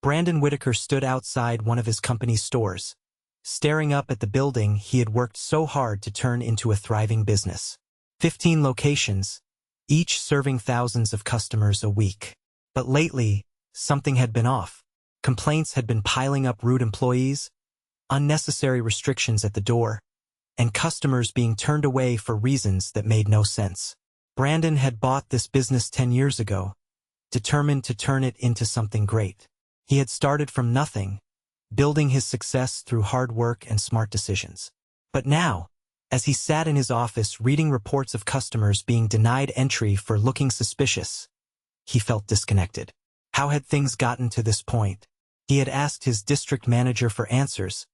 Brandon Whitaker stood outside one of his company's stores, staring up at the building he had worked so hard to turn into a thriving business. 15 locations, each serving thousands of customers a week. But lately, something had been off. Complaints had been piling up: rude employees, unnecessary restrictions at the door, and customers being turned away for reasons that made no sense. Brandon had bought this business 10 years ago, determined to turn it into something great. He had started from nothing, building his success through hard work and smart decisions. But now, as he sat in his office reading reports of customers being denied entry for looking suspicious, he felt disconnected. How had things gotten to this point? He had asked his district manager for answers,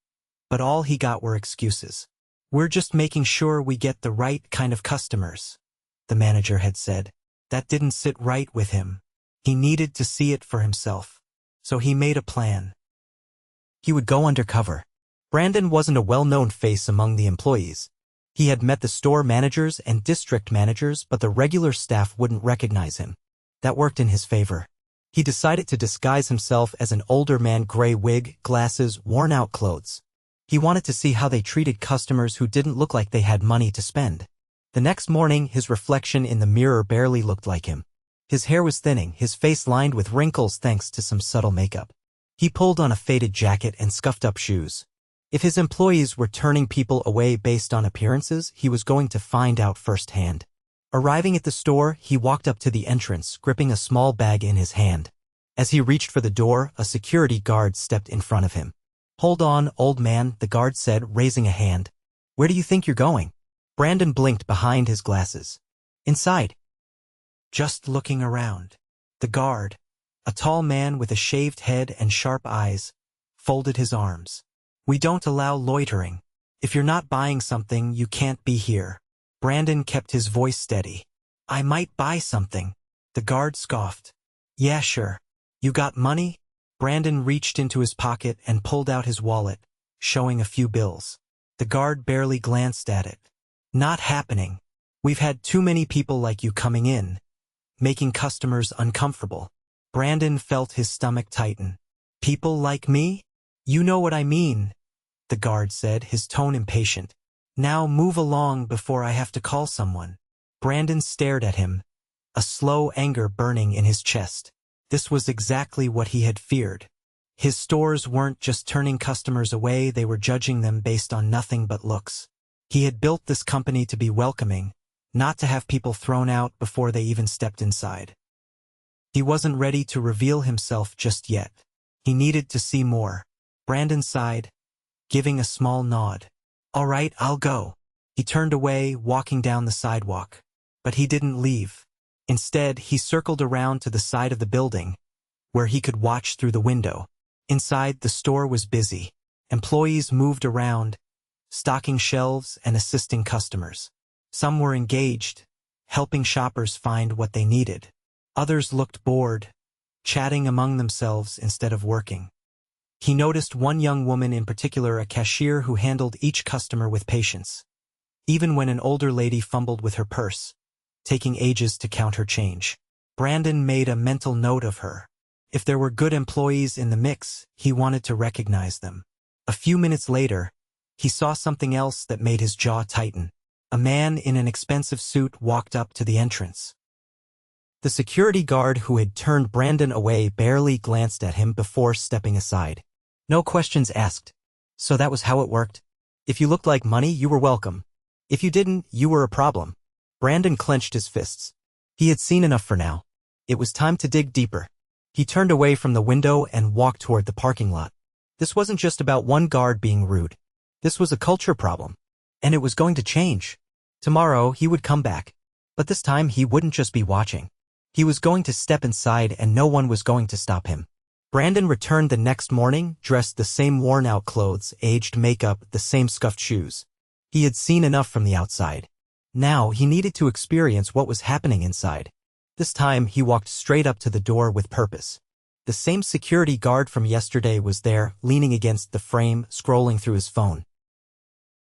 but all he got were excuses. "We're just making sure we get the right kind of customers," the manager had said. That didn't sit right with him. He needed to see it for himself. So he made a plan. He would go undercover. Brandon wasn't a well-known face among the employees. He had met the store managers and district managers, but the regular staff wouldn't recognize him. That worked in his favor. He decided to disguise himself as an older man: gray wig, glasses, worn-out clothes. He wanted to see how they treated customers who didn't look like they had money to spend. The next morning, his reflection in the mirror barely looked like him. His hair was thinning, his face lined with wrinkles thanks to some subtle makeup. He pulled on a faded jacket and scuffed up shoes. If his employees were turning people away based on appearances, he was going to find out firsthand. Arriving at the store, he walked up to the entrance, gripping a small bag in his hand. As he reached for the door, a security guard stepped in front of him. "Hold on, old man," the guard said, raising a hand. "Where do you think you're going?" Brandon blinked behind his glasses. "Inside." "Just looking around." The guard, a tall man with a shaved head and sharp eyes, folded his arms. "We don't allow loitering. If you're not buying something, you can't be here." Brandon kept his voice steady. "I might buy something." The guard scoffed. "Yeah, sure. You got money?" Brandon reached into his pocket and pulled out his wallet, showing a few bills. The guard barely glanced at it. "Not happening. We've had too many people like you coming in, making customers uncomfortable." Brandon felt his stomach tighten. "People like me? You know what I mean," the guard said, his tone impatient. "Now move along before I have to call someone." Brandon stared at him, a slow anger burning in his chest. This was exactly what he had feared. His stores weren't just turning customers away, they were judging them based on nothing but looks. He had built this company to be welcoming, not to have people thrown out before they even stepped inside. He wasn't ready to reveal himself just yet. He needed to see more. Brandon sighed, giving a small nod. "All right, I'll go." He turned away, walking down the sidewalk. But he didn't leave. Instead, he circled around to the side of the building, where he could watch through the window. Inside, the store was busy. Employees moved around, stocking shelves and assisting customers. Some were engaged, helping shoppers find what they needed. Others looked bored, chatting among themselves instead of working. He noticed one young woman in particular, a cashier who handled each customer with patience, even when an older lady fumbled with her purse, taking ages to count her change. Brandon made a mental note of her. If there were good employees in the mix, he wanted to recognize them. A few minutes later, he saw something else that made his jaw tighten. A man in an expensive suit walked up to the entrance. The security guard who had turned Brandon away barely glanced at him before stepping aside. "No questions asked. So that was how it worked? If you looked like money, you were welcome. If you didn't, you were a problem." Brandon clenched his fists. He had seen enough for now. It was time to dig deeper. He turned away from the window and walked toward the parking lot. This wasn't just about one guard being rude. This was a culture problem. And it was going to change. Tomorrow, he would come back. But this time, he wouldn't just be watching. He was going to step inside and no one was going to stop him. Brandon returned the next morning, dressed the same worn-out clothes, aged makeup, the same scuffed shoes. He had seen enough from the outside. Now, he needed to experience what was happening inside. This time, he walked straight up to the door with purpose. The same security guard from yesterday was there, leaning against the frame, scrolling through his phone.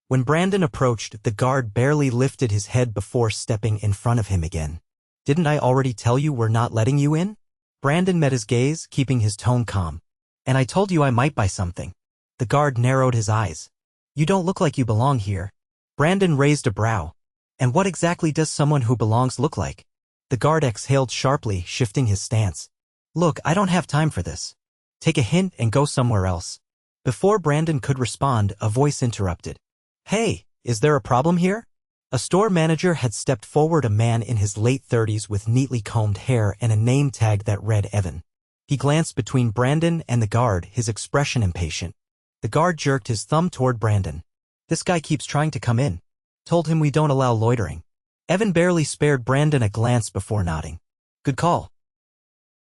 When Brandon approached, the guard barely lifted his head before stepping in front of him again. "Didn't I already tell you we're not letting you in?" Brandon met his gaze, keeping his tone calm. And I told you I might buy something. The guard narrowed his eyes. You don't look like you belong here. Brandon raised a brow. And what exactly does someone who belongs look like? The guard exhaled sharply, shifting his stance. Look, I don't have time for this. Take a hint and go somewhere else. Before Brandon could respond, a voice interrupted. Hey, is there a problem here? A store manager had stepped forward, a man in his late 30s with neatly combed hair and a name tag that read Evan. He glanced between Brandon and the guard, his expression impatient. The guard jerked his thumb toward Brandon. This guy keeps trying to come in. Told him we don't allow loitering. Evan barely spared Brandon a glance before nodding. Good call.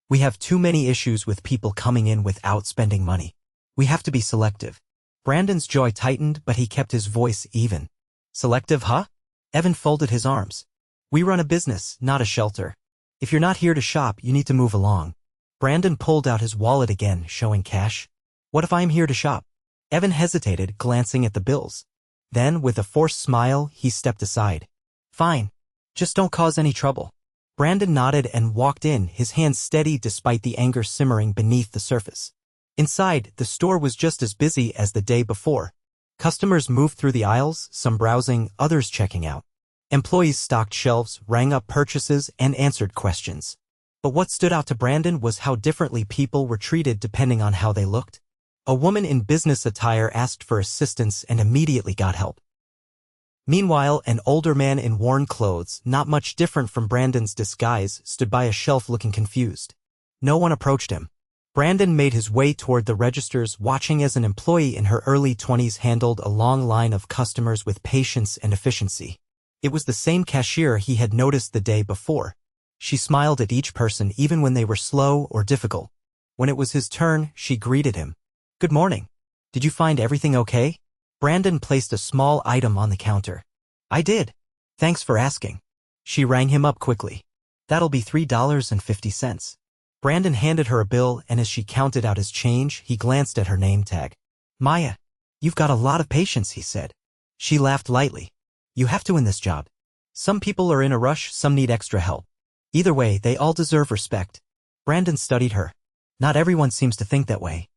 We have too many issues with people coming in without spending money. We have to be selective. Brandon's jaw tightened, but he kept his voice even. Selective, huh? Evan folded his arms. We run a business, not a shelter. If you're not here to shop, you need to move along. Brandon pulled out his wallet again, showing cash. What if I'm here to shop? Evan hesitated, glancing at the bills. Then, with a forced smile, he stepped aside. Fine. Just don't cause any trouble. Brandon nodded and walked in, his hands steady despite the anger simmering beneath the surface. Inside, the store was just as busy as the day before. Customers moved through the aisles, some browsing, others checking out. Employees stocked shelves, rang up purchases, and answered questions. But what stood out to Brandon was how differently people were treated depending on how they looked. A woman in business attire asked for assistance and immediately got help. Meanwhile, an older man in worn clothes, not much different from Brandon's disguise, stood by a shelf looking confused. No one approached him. Brandon made his way toward the registers, watching as an employee in her early 20s handled a long line of customers with patience and efficiency. It was the same cashier he had noticed the day before. She smiled at each person even when they were slow or difficult. When it was his turn, she greeted him. Good morning. Did you find everything okay? Brandon placed a small item on the counter. I did. Thanks for asking. She rang him up quickly. That'll be $3.50. Brandon handed her a bill, and as she counted out his change, he glanced at her name tag. Maya, you've got a lot of patience, he said. She laughed lightly. You have to in this job. Some people are in a rush, some need extra help. Either way, they all deserve respect. Brandon studied her. Not everyone seems to think that way.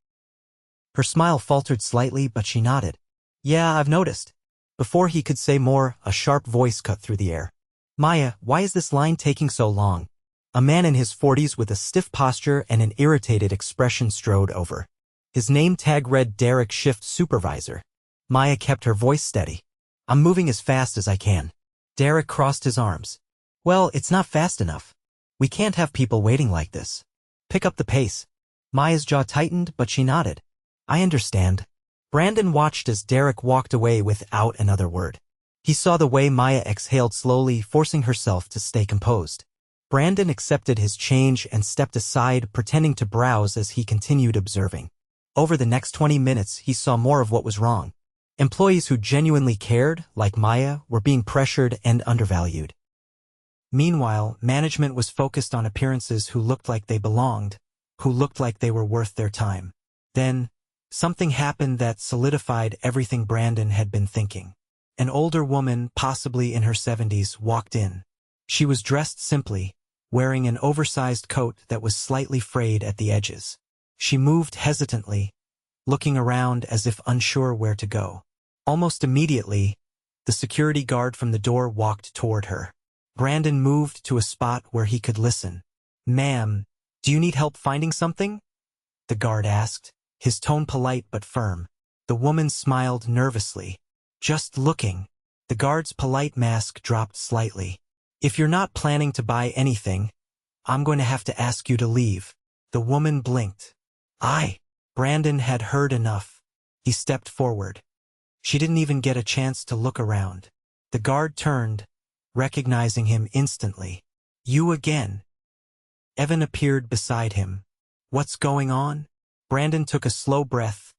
Her smile faltered slightly, but she nodded. Yeah, I've noticed. Before he could say more, a sharp voice cut through the air. Maya, why is this line taking so long? A man in his 40s with a stiff posture and an irritated expression strode over. His name tag read Derek, Shift Supervisor. Maya kept her voice steady. I'm moving as fast as I can. Derek crossed his arms. Well, it's not fast enough. We can't have people waiting like this. Pick up the pace. Maya's jaw tightened, but she nodded. I understand. Brandon watched as Derek walked away without another word. He saw the way Maya exhaled slowly, forcing herself to stay composed. Brandon accepted his change and stepped aside, pretending to browse as he continued observing. Over the next 20 minutes, he saw more of what was wrong. Employees who genuinely cared, like Maya, were being pressured and undervalued. Meanwhile, management was focused on appearances who looked like they belonged, who looked like they were worth their time. Then, something happened that solidified everything Brandon had been thinking. An older woman, possibly in her 70s, walked in. She was dressed simply, wearing an oversized coat that was slightly frayed at the edges. She moved hesitantly, looking around as if unsure where to go. Almost immediately, the security guard from the door walked toward her. Brandon moved to a spot where he could listen. Ma'am, do you need help finding something? The guard asked, his tone polite but firm. The woman smiled nervously. Just looking. The guard's polite mask dropped slightly. If you're not planning to buy anything, I'm going to have to ask you to leave. The woman blinked. Brandon had heard enough. He stepped forward. She didn't even get a chance to look around. The guard turned, recognizing him instantly. You again. Evan appeared beside him. What's going on? Brandon took a slow breath,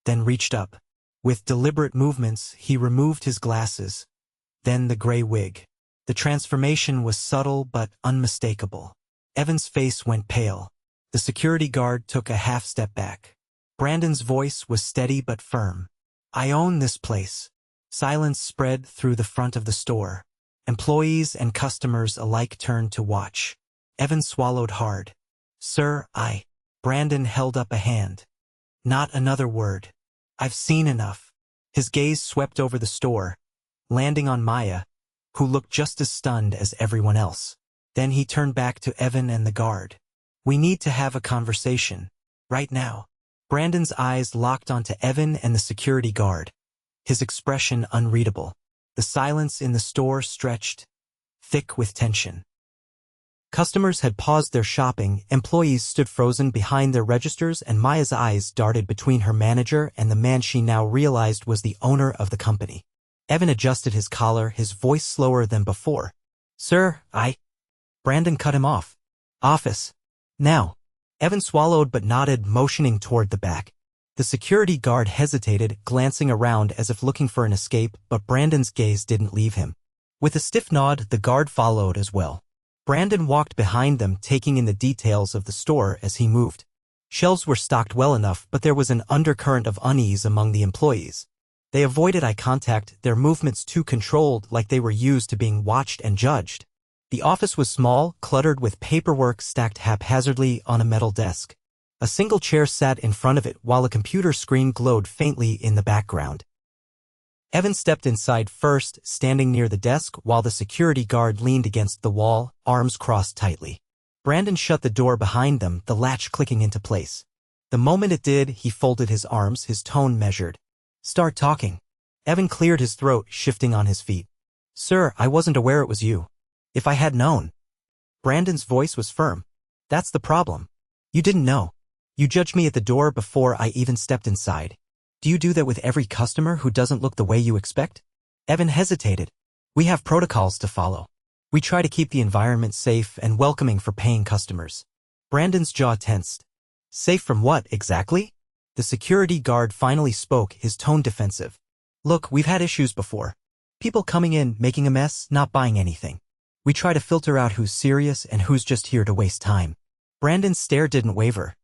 then reached up. With deliberate movements, he removed his glasses, then the gray wig. The transformation was subtle but unmistakable. Evan's face went pale. The security guard took a half step back. Brandon's voice was steady but firm. I own this place. Silence spread through the front of the store. Employees and customers alike turned to watch. Evan swallowed hard. Sir, Brandon held up a hand. Not another word. I've seen enough. His gaze swept over the store, landing on Maya, who looked just as stunned as everyone else. Then he turned back to Evan and the guard. We need to have a conversation. Right now. Brandon's eyes locked onto Evan and the security guard, his expression unreadable. The silence in the store stretched, thick with tension. Customers had paused their shopping, employees stood frozen behind their registers, and Maya's eyes darted between her manager and the man she now realized was the owner of the company. Evan adjusted his collar, his voice slower than before. Sir, Brandon cut him off. Office. Now. Evan swallowed but nodded, motioning toward the back. The security guard hesitated, glancing around as if looking for an escape, but Brandon's gaze didn't leave him. With a stiff nod, the guard followed as well. Brandon walked behind them, taking in the details of the store as he moved. Shelves were stocked well enough, but there was an undercurrent of unease among the employees. They avoided eye contact, their movements too controlled, like they were used to being watched and judged. The office was small, cluttered with paperwork stacked haphazardly on a metal desk. A single chair sat in front of it while a computer screen glowed faintly in the background. Evan stepped inside first, standing near the desk while the security guard leaned against the wall, arms crossed tightly. Brandon shut the door behind them, the latch clicking into place. The moment it did, he folded his arms, his tone measured. Start talking. Evan cleared his throat, shifting on his feet. Sir, I wasn't aware it was you. If I had known. Brandon's voice was firm. That's the problem. You didn't know. You judged me at the door before I even stepped inside. Do you do that with every customer who doesn't look the way you expect? Evan hesitated. We have protocols to follow. We try to keep the environment safe and welcoming for paying customers. Brandon's jaw tensed. Safe from what, exactly? The security guard finally spoke, his tone defensive. Look, we've had issues before. People coming in, making a mess, not buying anything. We try to filter out who's serious and who's just here to waste time. Brandon's stare didn't waver.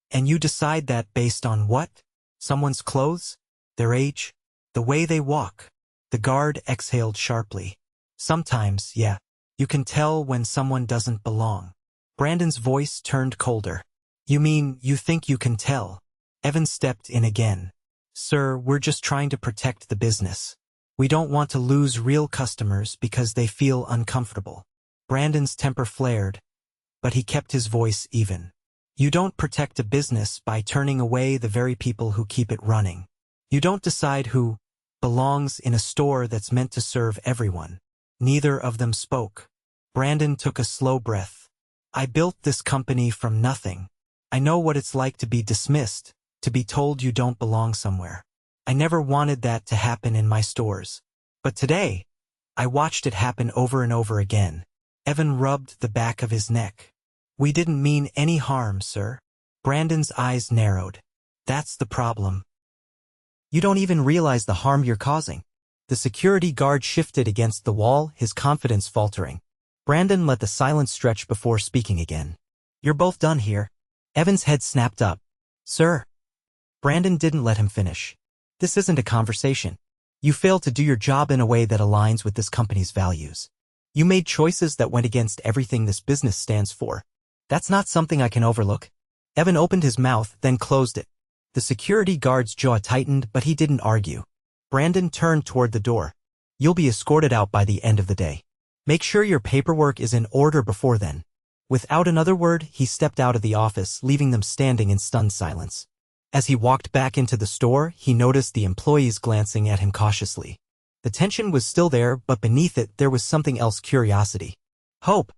And you decide that based on what? Someone's clothes? Their age? The way they walk? The guard exhaled sharply. Sometimes, yeah. You can tell when someone doesn't belong. Brandon's voice turned colder. You mean you think you can tell? Evan stepped in again. Sir, we're just trying to protect the business. We don't want to lose real customers because they feel uncomfortable. Brandon's temper flared, but he kept his voice even. You don't protect a business by turning away the very people who keep it running. You don't decide who belongs in a store that's meant to serve everyone. Neither of them spoke. Brandon took a slow breath. I built this company from nothing. I know what it's like to be dismissed, to be told you don't belong somewhere. I never wanted that to happen in my stores. But today, I watched it happen over and over again. Evan rubbed the back of his neck. We didn't mean any harm, sir. Brandon's eyes narrowed. That's the problem. You don't even realize the harm you're causing. The security guard shifted against the wall, his confidence faltering. Brandon let the silence stretch before speaking again. You're both done here. Evan's head snapped up. Sir. Brandon didn't let him finish. This isn't a conversation. You failed to do your job in a way that aligns with this company's values. You made choices that went against everything this business stands for. That's not something I can overlook. Evan opened his mouth, then closed it. The security guard's jaw tightened, but he didn't argue. Brandon turned toward the door. You'll be escorted out by the end of the day. Make sure your paperwork is in order before then. Without another word, he stepped out of the office, leaving them standing in stunned silence. As he walked back into the store, he noticed the employees glancing at him cautiously. The tension was still there, but beneath it there was something else: curiosity. Hope.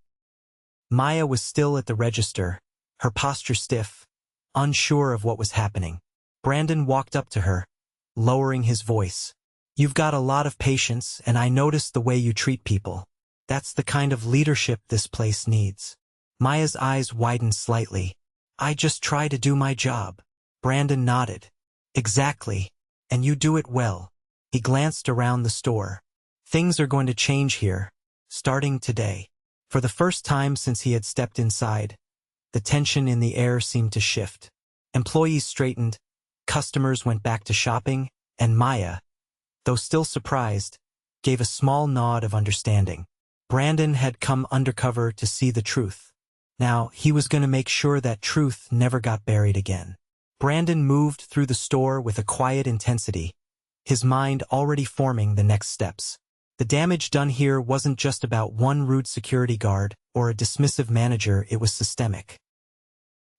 Maya was still at the register, her posture stiff, unsure of what was happening. Brandon walked up to her, lowering his voice. You've got a lot of patience, and I noticed the way you treat people. That's the kind of leadership this place needs. Maya's eyes widened slightly. I just try to do my job. Brandon nodded. Exactly. And you do it well. He glanced around the store. Things are going to change here, starting today. For the first time since he had stepped inside, the tension in the air seemed to shift. Employees straightened, customers went back to shopping, and Maya, though still surprised, gave a small nod of understanding. Brandon had come undercover to see the truth. Now, he was going to make sure that truth never got buried again. Brandon moved through the store with a quiet intensity, his mind already forming the next steps. The damage done here wasn't just about one rude security guard or a dismissive manager, it was systemic.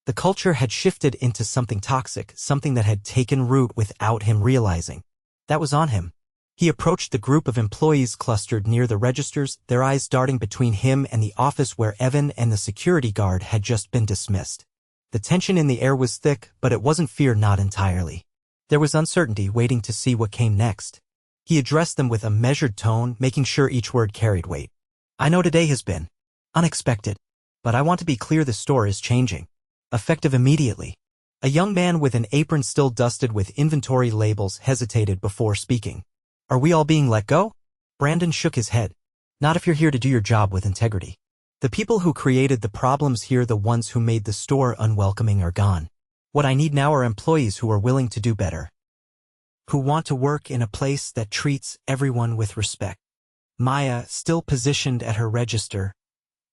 The culture had shifted into something toxic, something that had taken root without him realizing. That was on him. He approached the group of employees clustered near the registers, their eyes darting between him and the office where Evan and the security guard had just been dismissed. The tension in the air was thick, but it wasn't fear, not entirely. There was uncertainty, waiting to see what came next. He addressed them with a measured tone, making sure each word carried weight. I know today has been unexpected, but I want to be clear, the store is changing. Effective immediately. A young man with an apron still dusted with inventory labels hesitated before speaking. Are we all being let go? Brandon shook his head. Not if you're here to do your job with integrity. The people who created the problems here, the ones who made the store unwelcoming, are gone. What I need now are employees who are willing to do better, who want to work in a place that treats everyone with respect. Maya, still positioned at her register,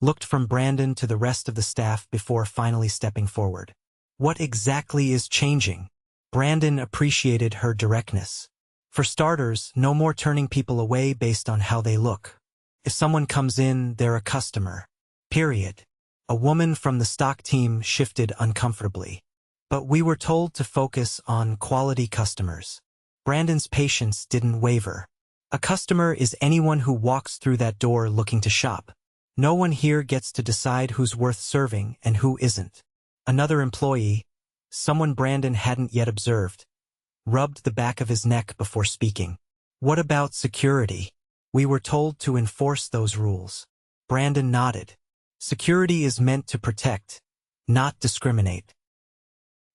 looked from Brandon to the rest of the staff before finally stepping forward. What exactly is changing? Brandon appreciated her directness. For starters, no more turning people away based on how they look. If someone comes in, they're a customer. Period. A woman from the stock team shifted uncomfortably. But we were told to focus on quality customers. Brandon's patience didn't waver. A customer is anyone who walks through that door looking to shop. No one here gets to decide who's worth serving and who isn't. Another employee, someone Brandon hadn't yet observed, rubbed the back of his neck before speaking. What about security? We were told to enforce those rules. Brandon nodded. Security is meant to protect, not discriminate.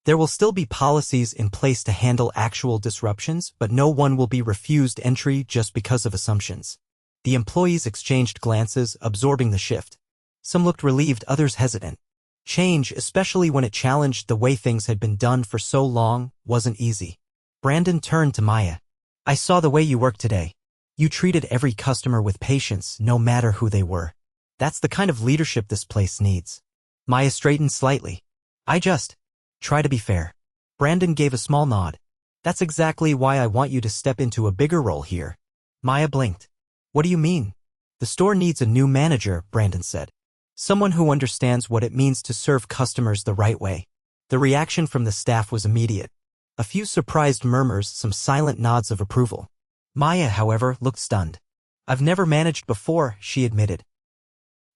There will still be policies in place to handle actual disruptions, but no one will be refused entry just because of assumptions. The employees exchanged glances, absorbing the shift. Some looked relieved, others hesitant. Change, especially when it challenged the way things had been done for so long, wasn't easy. Brandon turned to Maya. I saw the way you worked today. You treated every customer with patience, no matter who they were. That's the kind of leadership this place needs. Maya straightened slightly. I just try to be fair. Brandon gave a small nod. That's exactly why I want you to step into a bigger role here. Maya blinked. What do you mean? The store needs a new manager, Brandon said. Someone who understands what it means to serve customers the right way. The reaction from the staff was immediate. A few surprised murmurs, some silent nods of approval. Maya, however, looked stunned. I've never managed before, she admitted.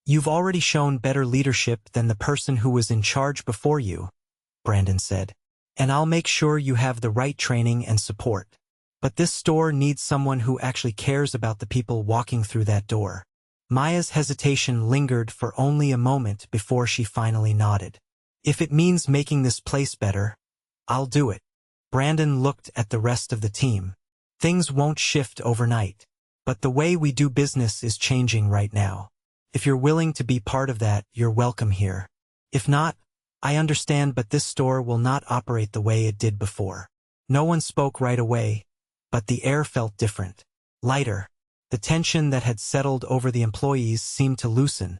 You've already shown better leadership than the person who was in charge before you, Brandon said. And I'll make sure you have the right training and support. But this store needs someone who actually cares about the people walking through that door. Maya's hesitation lingered for only a moment before she finally nodded. If it means making this place better, I'll do it. Brandon looked at the rest of the team. Things won't shift overnight, but the way we do business is changing right now. If you're willing to be part of that, you're welcome here. If not, I understand, but this store will not operate the way it did before. No one spoke right away, but the air felt different, lighter. The tension that had settled over the employees seemed to loosen,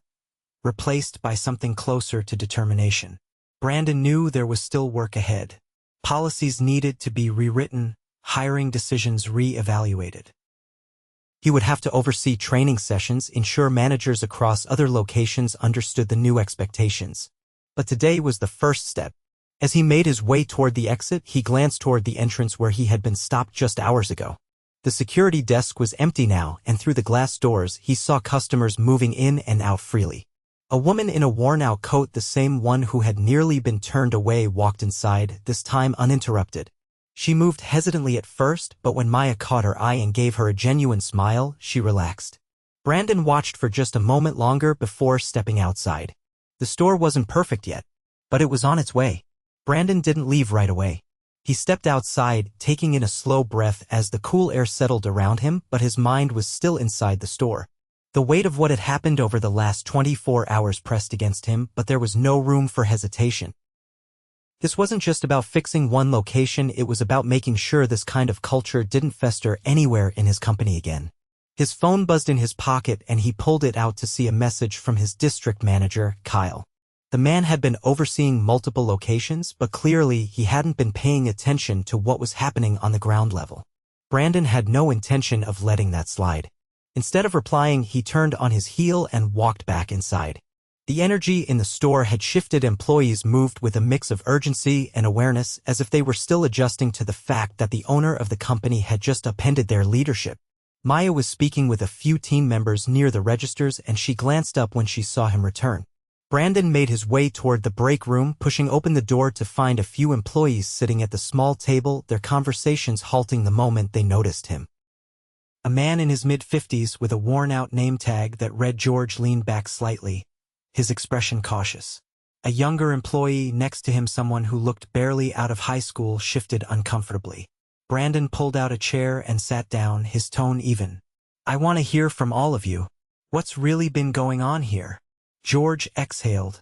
replaced by something closer to determination. Brandon knew there was still work ahead. Policies needed to be rewritten, hiring decisions re-evaluated. He would have to oversee training sessions, ensure managers across other locations understood the new expectations. But today was the first step. As he made his way toward the exit, he glanced toward the entrance where he had been stopped just hours ago. The security desk was empty now, and through the glass doors he saw customers moving in and out freely. A woman in a worn-out coat, the same one who had nearly been turned away, walked inside, this time uninterrupted. She moved hesitantly at first, but when Maya caught her eye and gave her a genuine smile, she relaxed. Brandon watched for just a moment longer before stepping outside. The store wasn't perfect yet, but it was on its way. Brandon didn't leave right away. He stepped outside, taking in a slow breath as the cool air settled around him, but his mind was still inside the store. The weight of what had happened over the last 24 hours pressed against him, but there was no room for hesitation. This wasn't just about fixing one location, it was about making sure this kind of culture didn't fester anywhere in his company again. His phone buzzed in his pocket and he pulled it out to see a message from his district manager, Kyle. The man had been overseeing multiple locations, but clearly he hadn't been paying attention to what was happening on the ground level. Brandon had no intention of letting that slide. Instead of replying, he turned on his heel and walked back inside. The energy in the store had shifted. Employees moved with a mix of urgency and awareness, as if they were still adjusting to the fact that the owner of the company had just upended their leadership. Maya was speaking with a few team members near the registers, and she glanced up when she saw him return. Brandon made his way toward the break room, pushing open the door to find a few employees sitting at the small table, their conversations halting the moment they noticed him. A man in his mid-50s with a worn-out name tag that read George leaned back slightly, his expression cautious. A younger employee next to him, someone who looked barely out of high school, shifted uncomfortably. Brandon pulled out a chair and sat down, his tone even. "I want to hear from all of you. What's really been going on here?" George exhaled,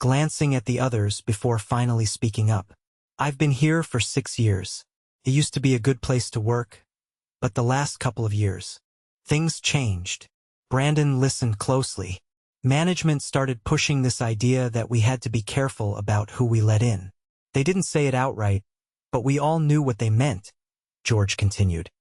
glancing at the others before finally speaking up. "I've been here for 6 years. It used to be a good place to work, but the last couple of years, things changed." Brandon listened closely. Management started pushing this idea that we had to be careful about who we let in. They didn't say it outright, but we all knew what they meant, George continued.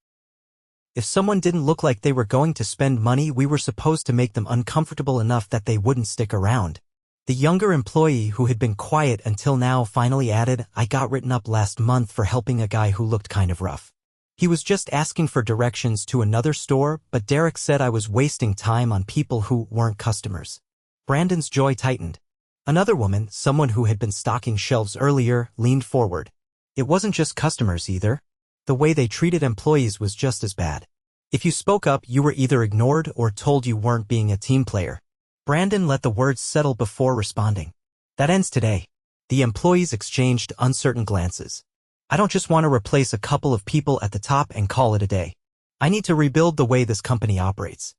If someone didn't look like they were going to spend money, we were supposed to make them uncomfortable enough that they wouldn't stick around. The younger employee, who had been quiet until now, finally added, "I got written up last month for helping a guy who looked kind of rough. He was just asking for directions to another store, but Derek said I was wasting time on people who weren't customers." Brandon's jaw tightened. Another woman, someone who had been stocking shelves earlier, leaned forward. "It wasn't just customers either. The way they treated employees was just as bad. If you spoke up, you were either ignored or told you weren't being a team player." Brandon let the words settle before responding. "That ends today." The employees exchanged uncertain glances. "I don't just want to replace a couple of people at the top and call it a day. I need to rebuild the way this company operates."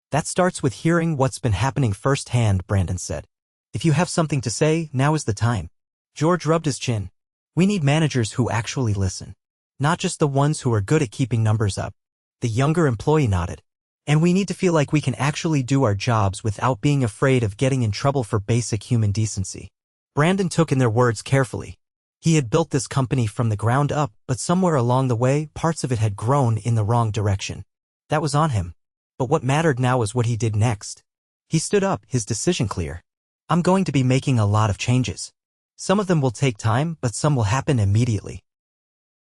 "That starts with hearing what's been happening firsthand," Brandon said. "If you have something to say, now is the time." George rubbed his chin. "We need managers who actually listen, not just the ones who are good at keeping numbers up." The younger employee nodded. "And we need to feel like we can actually do our jobs without being afraid of getting in trouble for basic human decency." Brandon took in their words carefully. He had built this company from the ground up, but somewhere along the way, parts of it had grown in the wrong direction. That was on him. But what mattered now was what he did next. He stood up, his decision clear. "I'm going to be making a lot of changes. Some of them will take time, but some will happen immediately.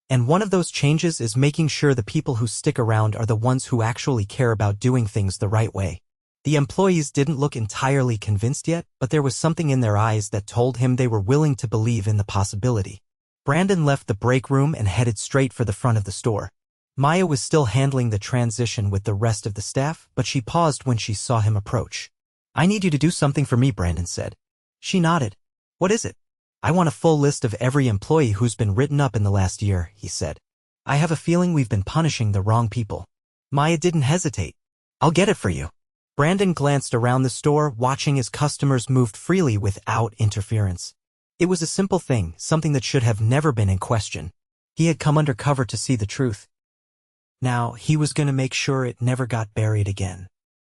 And one of those changes is making sure the people who stick around are the ones who actually care about doing things the right way." The employees didn't look entirely convinced yet, but there was something in their eyes that told him they were willing to believe in the possibility. Brandon left the break room and headed straight for the front of the store. Maya was still handling the transition with the rest of the staff, but she paused when she saw him approach. "I need you to do something for me," Brandon said. She nodded. "What is it?" "I want a full list of every employee who's been written up in the last year," he said. "I have a feeling we've been punishing the wrong people." Maya didn't hesitate. "I'll get it for you." Brandon glanced around the store, watching as customers moved freely without interference. It was a simple thing, something that should have never been in question. He had come undercover to see the truth. Now, he was going to make sure it never got buried again.